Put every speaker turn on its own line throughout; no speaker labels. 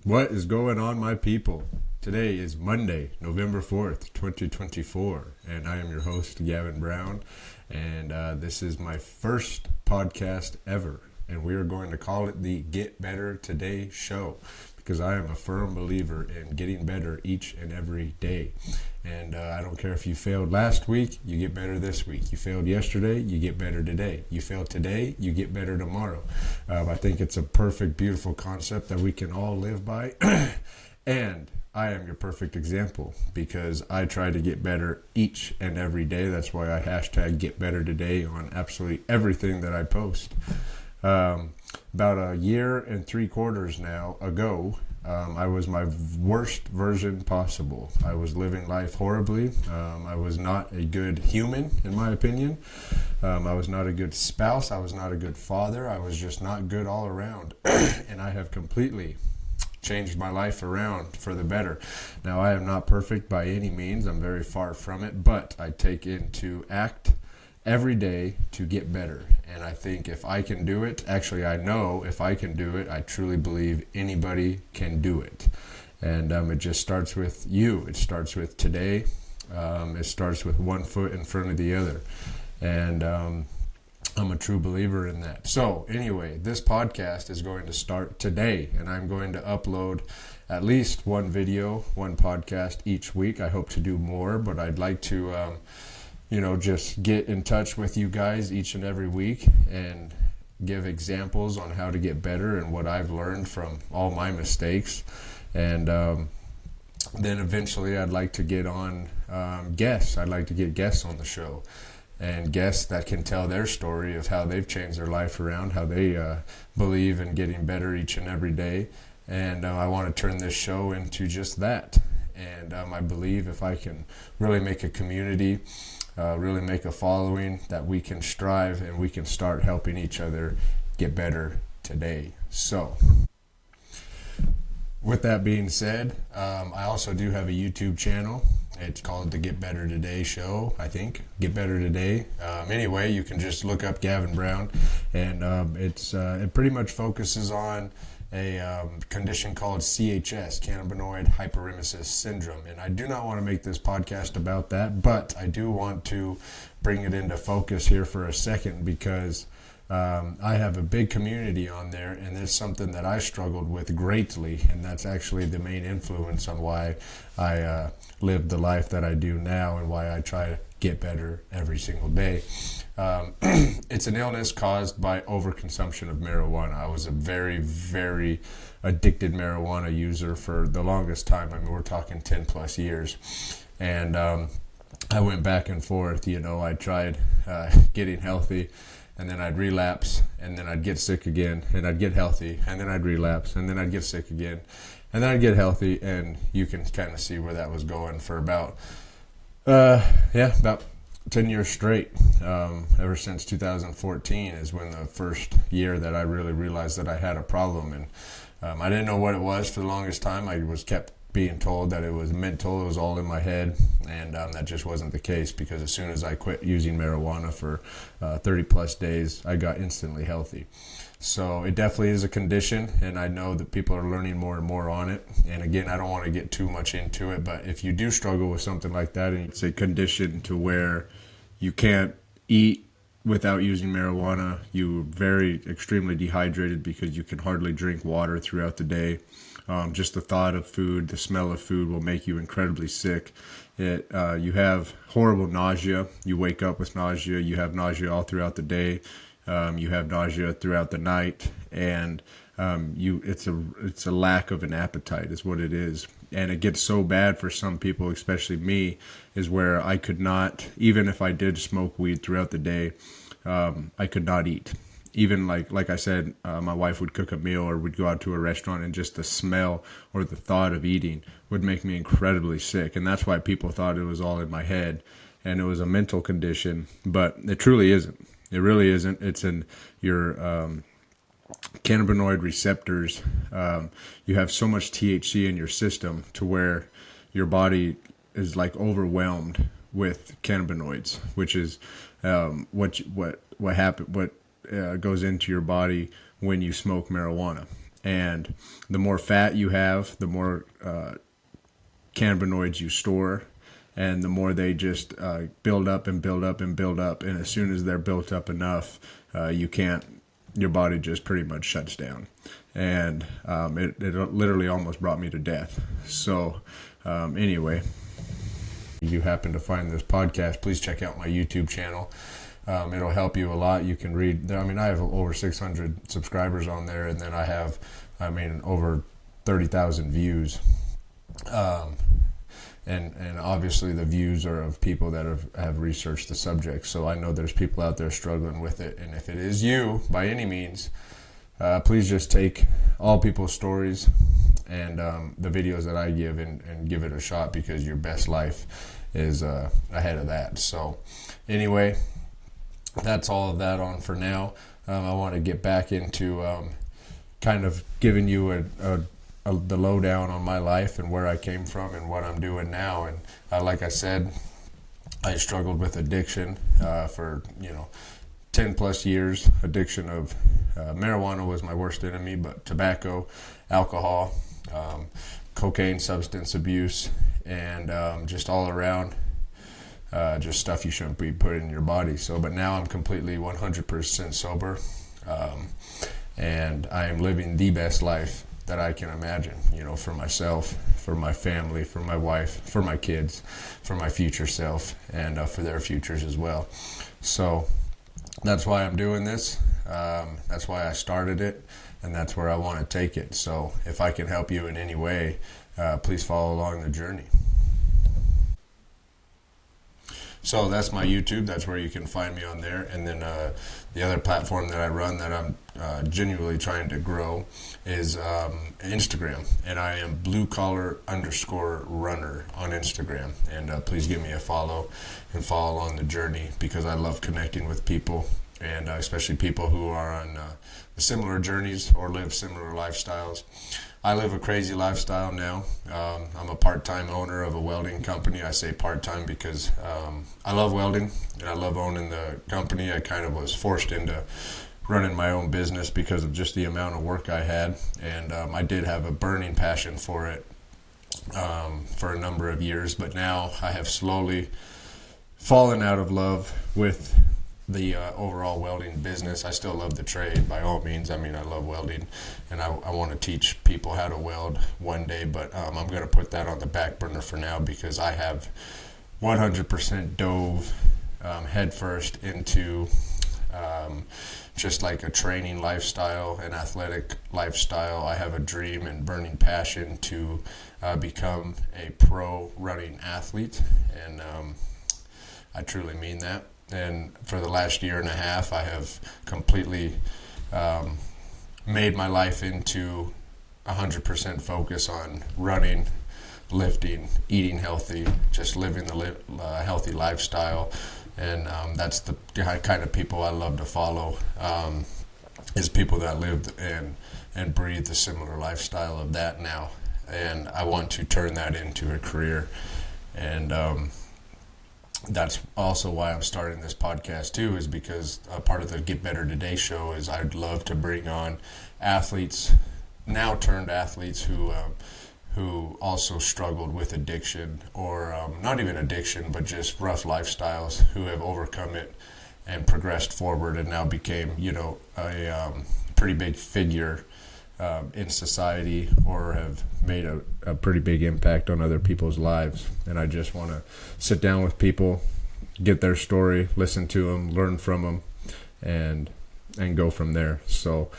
What is going on, my people? Today is Monday, November 4th, 2024, and I am your host, Gavin Brown, and this is my first podcast ever, and we are going to call it the Get Better Today Show, because I am a firm believer in getting better each and every day. And I don't care if you failed last week, you get better this week. You failed yesterday, you get better today. You failed today, you get better tomorrow. I think it's a perfect, beautiful concept that we can all live by. And I am your perfect example because I try to get better each and every day. That's why I hashtag Get Better Today on absolutely everything that I post. About a year and 3/4 now ago, I was my worst version possible. I was living life horribly. I was not a good human, in my opinion. I was not a good spouse. I was not a good father. I was just not good all around. And I have completely changed my life around for the better. Now, I am not perfect by any means. I'm very far from it, but I take into act every day to get better. And I think if I can do it, actually I know if I can do it, I truly believe anybody can do it. And it just starts with you. It starts with today. It starts with one foot in front of the other. And I'm a true believer in that. So anyway, this podcast is going to start today, and I'm going to upload at least one video, one podcast each week. I hope to do more, but I'd like to just get in touch with you guys each and every week and give examples on how to get better and what I've learned from all my mistakes. And then eventually I'd like to get on guests. I'd like to get guests on the show and guests that can tell their story of how they've changed their life around, how they believe in getting better each and every day. And I want to turn this show into just that. And I believe if I can really make a community, really make a following, that we can strive and we can start helping each other get better today. So, with that being said, I also do have a YouTube channel. It's called the Get Better Today Show, I think. Get Better Today. Anyway, you can just look up Gavin Brown, and it pretty much focuses on a condition called CHS, cannabinoid hyperemesis syndrome. And I do not want to make this podcast about that, but I do want to bring it into focus here for a second because I have a big community on there, and it's something that I struggled with greatly, and that's actually the main influence on why I live the life that I do now and why I try to get better every single day. It's an illness caused by overconsumption of marijuana. I was a very, very addicted marijuana user for the longest time. I mean, we're talking 10 plus years. And I went back and forth. I tried getting healthy, and then I'd relapse, and then I'd get sick again, and I'd get healthy, and then I'd relapse, and then I'd get sick again, and then I'd get healthy. And you can kind of see where that was going for about 10 years straight. Ever since 2014 is when the first year that I really realized that I had a problem. And I didn't know what it was for the longest time. I was kept being told that it was mental, it was all in my head, and that just wasn't the case, because as soon as I quit using marijuana for 30 plus days, I got instantly healthy. So it definitely is a condition, and I know that people are learning more and more on it. And again, I don't want to get too much into it, but if you do struggle with something like that, and it's a condition to where you can't eat without using marijuana, you're very extremely dehydrated because you can hardly drink water throughout the day. Just the thought of food, the smell of food will make you incredibly sick. You have horrible nausea. You wake up with nausea. You have nausea all throughout the day. You have nausea throughout the night, and it's a lack of an appetite is what it is. And it gets so bad for some people, especially me, is where I could not, even if I did smoke weed throughout the day, I could not eat. Even like I said, my wife would cook a meal or we'd go out to a restaurant, and just the smell or the thought of eating would make me incredibly sick. And that's why people thought it was all in my head and it was a mental condition, but it truly isn't. It really isn't. It's in your cannabinoid receptors. You have so much THC in your system to where your body is like overwhelmed with cannabinoids, which is what goes into your body when you smoke marijuana. And the more fat you have, the more cannabinoids you store, and the more they just build up and build up and build up. And as soon as they're built up enough, your body just pretty much shuts down. And it literally almost brought me to death. So anyway, if you happen to find this podcast, please check out my YouTube channel. It'll help you a lot. You can read. I have over 600 subscribers on there, and then I have, over 30,000 views. And obviously the views are of people that have researched the subject. So I know there's people out there struggling with it. And if it is you, by any means, please just take all people's stories and the videos that I give and give it a shot, because your best life is ahead of that. So anyway, that's all of that on for now. I want to get back into kind of giving you the lowdown on my life and where I came from and what I'm doing now. And like I said, I struggled with addiction for 10 plus years. Addiction of marijuana was my worst enemy, but tobacco, alcohol, cocaine, substance abuse, and just all around just stuff you shouldn't be putting in your body. But now I'm completely 100% sober, and I am living the best life that I can imagine, for myself, for my family, for my wife, for my kids, for my future self, and for their futures as well. So that's why I'm doing this. That's why I started it, and that's where I want to take it. So if I can help you in any way, please follow along the journey. So that's my YouTube. That's where you can find me on there. And then the other platform that I run that I'm genuinely trying to grow is Instagram. And I am bluecollar_runner on Instagram. And please give me a follow and follow along the journey, because I love connecting with people, and especially people who are on similar journeys or live similar lifestyles. I live a crazy lifestyle now. I'm a part-time owner of a welding company. I say part-time because I love welding and I love owning the company. I kind of was forced into running my own business because of just the amount of work I had. And I did have a burning passion for it for a number of years. But now I have slowly fallen out of love with the overall welding business. I still love the trade by all means. I love welding, and I want to teach people how to weld one day, but I'm going to put that on the back burner for now, because I have 100% dove headfirst into just like a training lifestyle, an athletic lifestyle. I have a dream and burning passion to become a pro running athlete, and I truly mean that. And for the last year and a half, I have completely made my life into 100% focus on running, lifting, eating healthy, just living the healthy lifestyle. And that's the kind of people I love to follow, is people that live and breathe the similar lifestyle of that now. And I want to turn that into a career. And that's also why I'm starting this podcast too, is because a part of the Get Better Today show is I'd love to bring on athletes, now turned athletes, who also struggled with addiction, or not even addiction, but just rough lifestyles, who have overcome it and progressed forward and now became, a pretty big figure in society, or have made a pretty big impact on other people's lives. And I just want to sit down with people, get their story, listen to them, learn from them, and go from there. So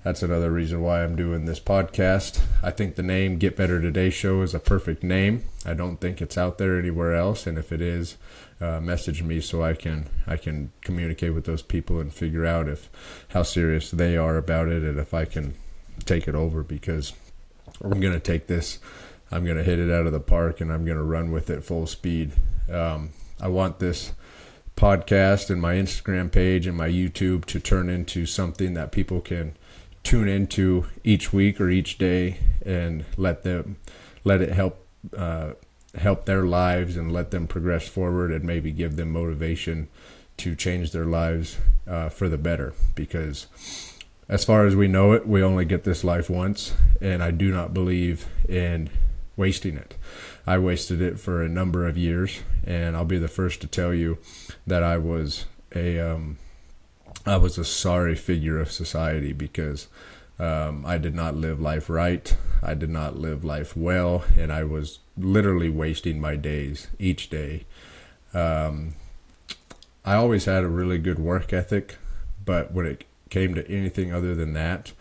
that's another reason why I'm doing this podcast. I think the name Get Better Today Show is a perfect name. I don't think it's out there anywhere else, and if it is, message me so I can communicate with those people and figure out how serious they are about it, and if I can take it over, because I'm going to take this, I'm going to hit it out of the park, and I'm going to run with it full speed. I want this podcast and my Instagram page and my YouTube to turn into something that people can tune into each week or each day, and let it help their lives and let them progress forward, and maybe give them motivation to change their lives for the better. Because as far as we know it, we only get this life once, and I do not believe in wasting it. I wasted it for a number of years, and I'll be the first to tell you that I was a sorry figure of society, because I did not live life right. I did not live life well, and I was literally wasting my days each day. I always had a really good work ethic, but when it came to anything other than that,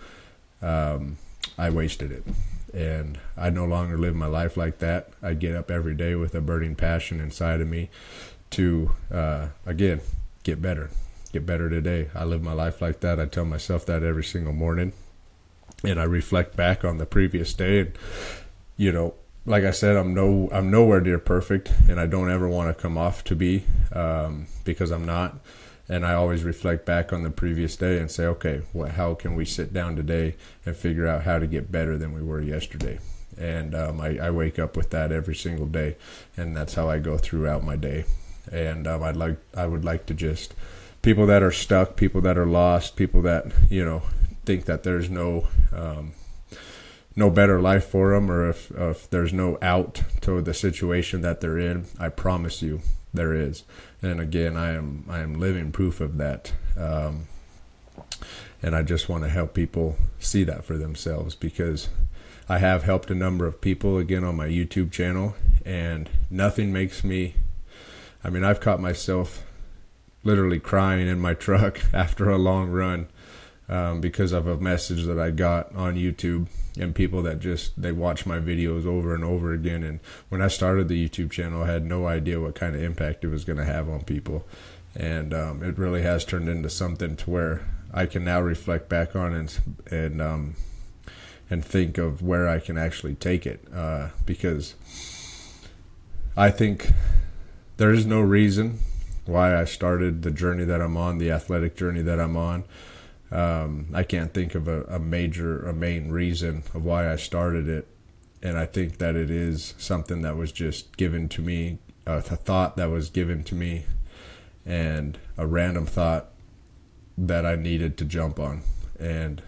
I wasted it. And I no longer live my life like that. I get up every day with a burning passion inside of me to, again, get better. Get better today. I live my life like that. I tell myself that every single morning. And I reflect back on the previous day. And, you know, like I said, I'm nowhere near perfect. And I don't ever want to come off to be, because I'm not. And I always reflect back on the previous day and say, okay, how can we sit down today and figure out how to get better than we were yesterday? And I wake up with that every single day, and that's how I go throughout my day. And I would like to just, people that are stuck, people that are lost, people that, you know, think that there's no better life for them, or if there's no out to the situation that they're in, I promise you there is. And again, I am living proof of that. And I just want to help people see that for themselves, because I have helped a number of people, again, on my YouTube channel, and nothing makes me, I mean, I've caught myself literally crying in my truck after a long run, because of a message that I got on YouTube, and people that they watch my videos over and over again. And when I started the YouTube channel, I had no idea what kind of impact it was going to have on people. And it really has turned into something to where I can now reflect back on and think of where I can actually take it, because I think there is no reason why I started the journey that I'm on, the athletic journey that I'm on. I can't think of a main reason of why I started it. And I think that it is something that was just given to me, a thought that was given to me, and a random thought that I needed to jump on. And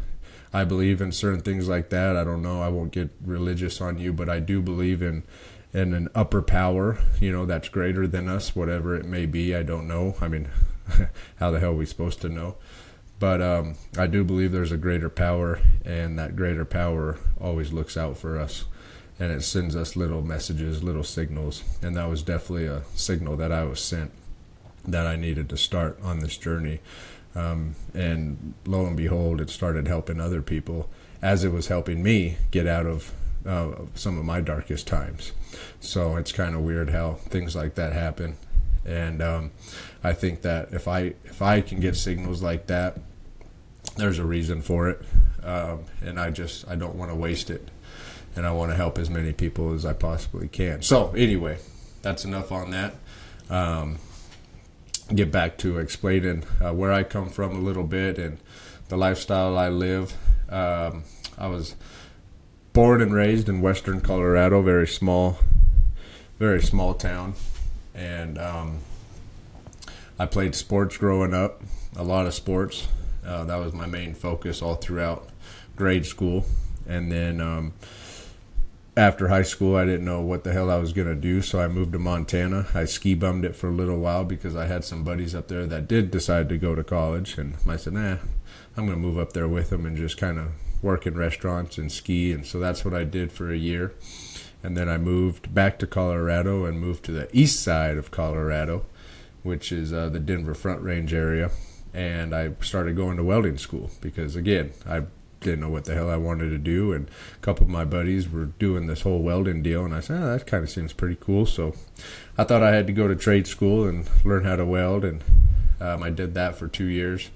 I believe in certain things like that. I don't know, I won't get religious on you, but I do believe in an upper power, you know, that's greater than us, whatever it may be. I don't know. I mean, how the hell are we supposed to know? But I do believe there's a greater power, and that greater power always looks out for us, and it sends us little messages, little signals. And that was definitely a signal that I was sent, that I needed to start on this journey. And lo and behold, it started helping other people as it was helping me get out of some of my darkest times. So it's kind of weird how things like that happen. And I think that if I can get signals like that, there's a reason for it. And I don't want to waste it. And I want to help as many people as I possibly can. So anyway, that's enough on that. Get back to explaining where I come from a little bit and the lifestyle I live. I was born and raised in western Colorado, very small town. And I played sports growing up, a lot of sports. That was my main focus all throughout grade school. And then after high school, I didn't know what the hell I was going to do, so I moved to Montana. I ski bummed it for a little while because I had some buddies up there that did decide to go to college. And I said, I'm going to move up there with them and just kind of work in restaurants and ski. And so that's what I did for a year. And then I moved back to Colorado and moved to the east side of Colorado, which is the Denver Front Range area. And I started going to welding school because, again, I didn't know what the hell I wanted to do. And a couple of my buddies were doing this whole welding deal. And I said, that kind of seems pretty cool. So I thought I had to go to trade school and learn how to weld. And I did that for 2 years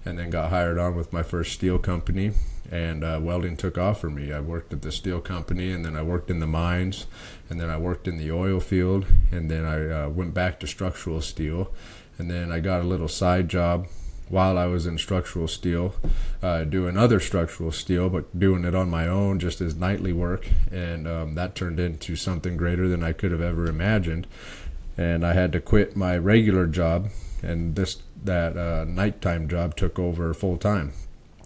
and then got hired on with my first steel company. And welding took off for me. I worked at the steel company, and then I worked in the mines, and then I worked in the oil field, and then I went back to structural steel. And then I got a little side job while I was in structural steel, doing other structural steel, but doing it on my own just as nightly work. And that turned into something greater than I could have ever imagined. And I had to quit my regular job, and that nighttime job took over full time.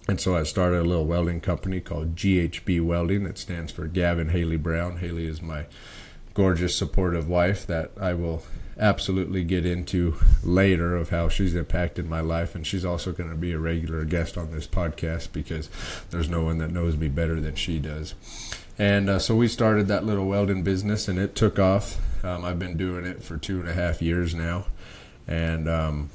And so I started a little welding company called GHB Welding. That stands for Gavin Haley Brown. Haley is my gorgeous, supportive wife that I will absolutely get into later of how she's impacted my life. And she's also going to be a regular guest on this podcast because there's no one that knows me better than she does. And so we started that little welding business, and it took off. I've been doing it for 2.5 years now. And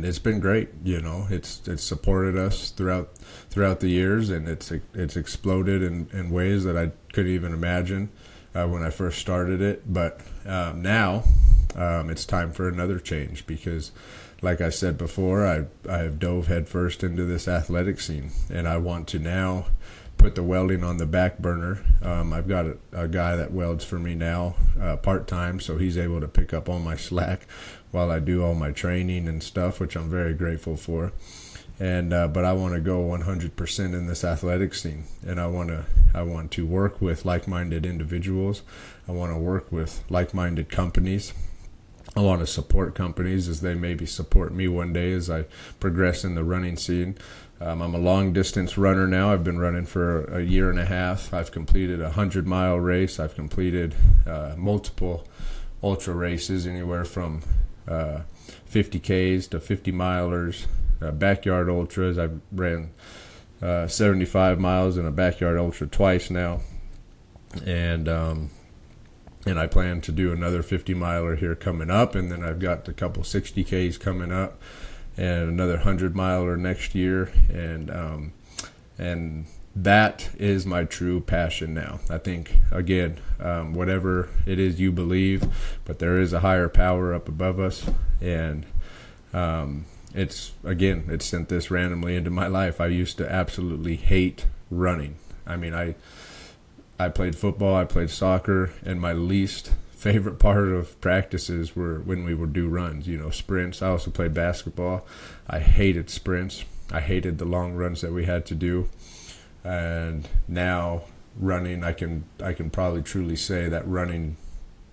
it's been great. It's supported us throughout the years, and it's exploded in ways that I couldn't even imagine when I first started it. But now it's time for another change because, like I said before, I've dove headfirst into this athletic scene, and I want to now put the welding on the back burner. I've got a guy that welds for me now part-time, so he's able to pick up all my slack while I do all my training and stuff, which I'm very grateful for. And but I want to go 100% in this athletic scene, and I want to work with like-minded individuals. I want to work with like-minded companies. I want to support companies as they maybe support me one day as I progress in the running scene. I'm a long-distance runner now. I've been running for a 1.5 years. I've completed a 100-mile race. I've completed multiple ultra races, anywhere from 50Ks to 50-milers, backyard ultras. I've ran 75 miles in a backyard ultra twice now. And I plan to do another 50-miler here coming up, and then I've got a couple 60Ks coming up, and another 100-miler next year, and that is my true passion now. I think, again, whatever it is you believe, but there is a higher power up above us, and it's sent this randomly into my life. I used to absolutely hate running. I mean, I played football, I played soccer, and my least favorite part of practices were when we would do runs, sprints. I also played basketball. I hated sprints. I hated the long runs that we had to do. And now running, I can probably truly say that running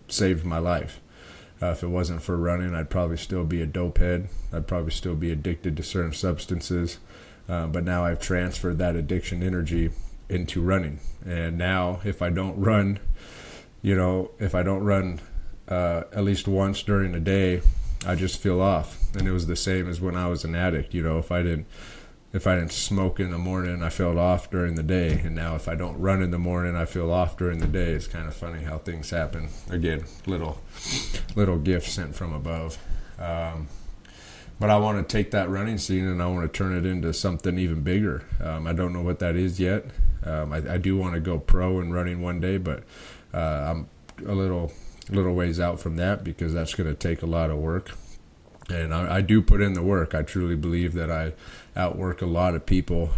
saved my life. If it wasn't for running, I'd probably still be a dope head. I'd probably still be addicted to certain substances. But now I've transferred that addiction energy into running. And now if I don't run, at least once during the day, I just feel off. And it was the same as when I was an addict. If I didn't smoke in the morning, I felt off during the day. And now if I don't run in the morning, I feel off during the day. It's kind of funny how things happen. Again, little gift sent from above. But I want to take that running scene and I want to turn it into something even bigger. I don't know what that is yet. I do want to go pro in running one day, but I'm a little ways out from that because that's going to take a lot of work. And I do put in the work. I truly believe that I outwork a lot of people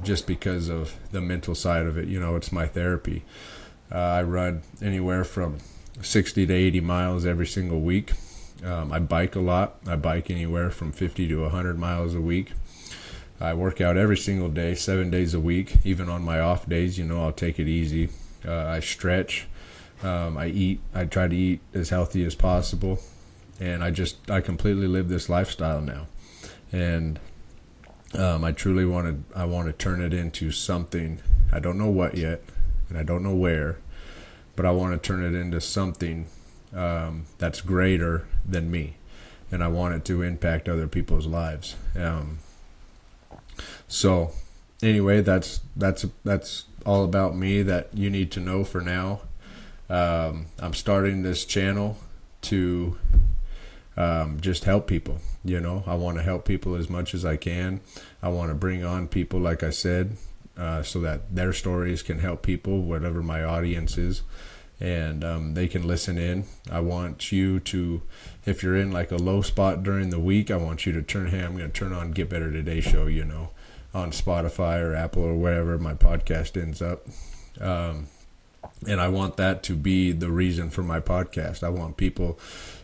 just because of the mental side of it. It's my therapy. I run anywhere from 60 to 80 miles every single week. I bike a lot. I bike anywhere from 50 to 100 miles a week. I work out every single day, 7 days a week. Even on my off days, I'll take it easy. I stretch. I eat. I try to eat as healthy as possible. And I completely live this lifestyle now. And I truly want to turn it into something. I don't know what yet, and I don't know where, but I want to turn it into something that's greater than me. And I want it to impact other people's lives. So anyway, that's all about me that you need to know for now. I'm starting this channel to just help people. I want to help people as much as I can. I want to bring on people, like I said, so that their stories can help people, whatever my audience is, and they can listen in. I want you to, if you're in like a low spot during the week, I want you to I'm going to turn on Get Better Today Show, on Spotify or Apple or wherever my podcast ends up. And I want that to be the reason for my podcast. I want people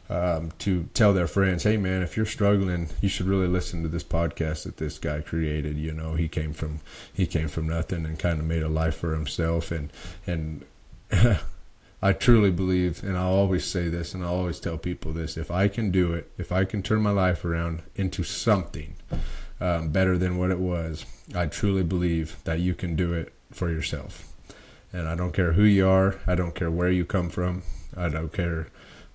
to tell their friends, hey man, if you're struggling, you should really listen to this podcast that this guy created. He came from nothing and kind of made a life for himself. And I truly believe, and I'll always say this, and I'll always tell people this, if I can do it, if I can turn my life around into something, better than what it was, I truly believe that you can do it for yourself. And I don't care who you are. I don't care where you come from. I don't care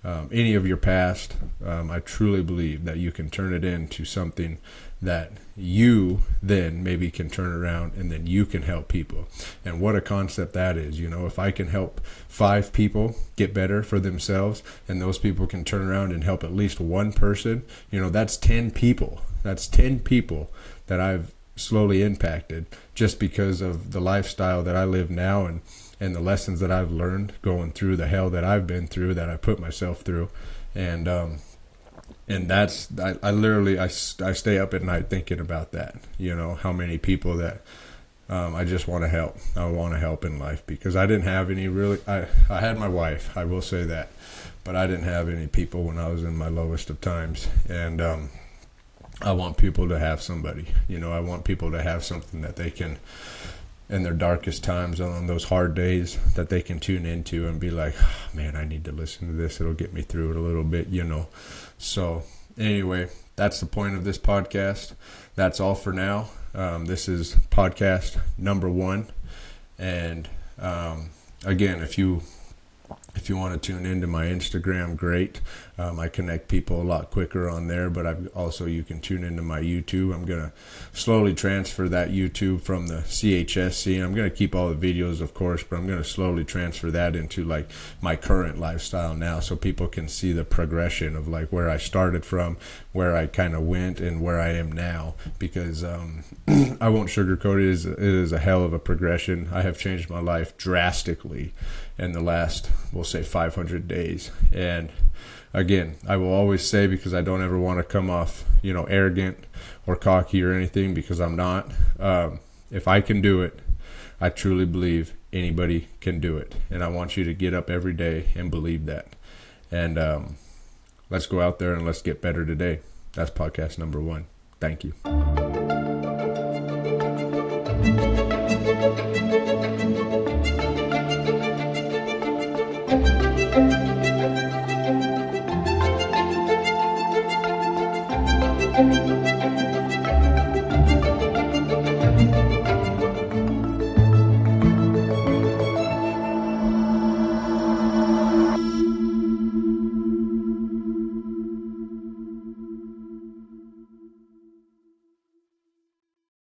any of your past. I truly believe that you can turn it into something that you then maybe can turn around and then you can help people. And what a concept that is. If I can help 5 people get better for themselves, and those people can turn around and help at least one person, that's 10 people. That's 10 people that I've slowly impacted just because of the lifestyle that I live now and the lessons that I've learned going through the hell that I've been through, that I put myself through. And that's, I literally stay up at night thinking about that, how many people that I just want to help. I want to help in life, because I didn't have any really, I had my wife, I will say that, but I didn't have any people when I was in my lowest of times. And I want people to have somebody, I want people to have something that they can, in their darkest times, on those hard days, that they can tune into and be like, oh, man, I need to listen to this. It'll get me through it a little bit, So anyway, that's the point of this podcast. That's all for now. This is podcast number 1. And again, if you want to tune into my Instagram, great. I connect people a lot quicker on there, but you can tune into my YouTube. I'm going to slowly transfer that YouTube from the CHSC. I'm going to keep all the videos, of course, but I'm going to slowly transfer that into like my current lifestyle now, so people can see the progression of like where I started from, where I kind of went, and where I am now, because I won't sugarcoat it. It is a hell of a progression. I have changed my life drastically in the last, we'll say, 500 days. And again, I will always say, because I don't ever want to come off, arrogant or cocky or anything, because I'm not. If I can do it, I truly believe anybody can do it. And I want you to get up every day and believe that. And let's go out there and let's get better today. That's podcast number 1. Thank you.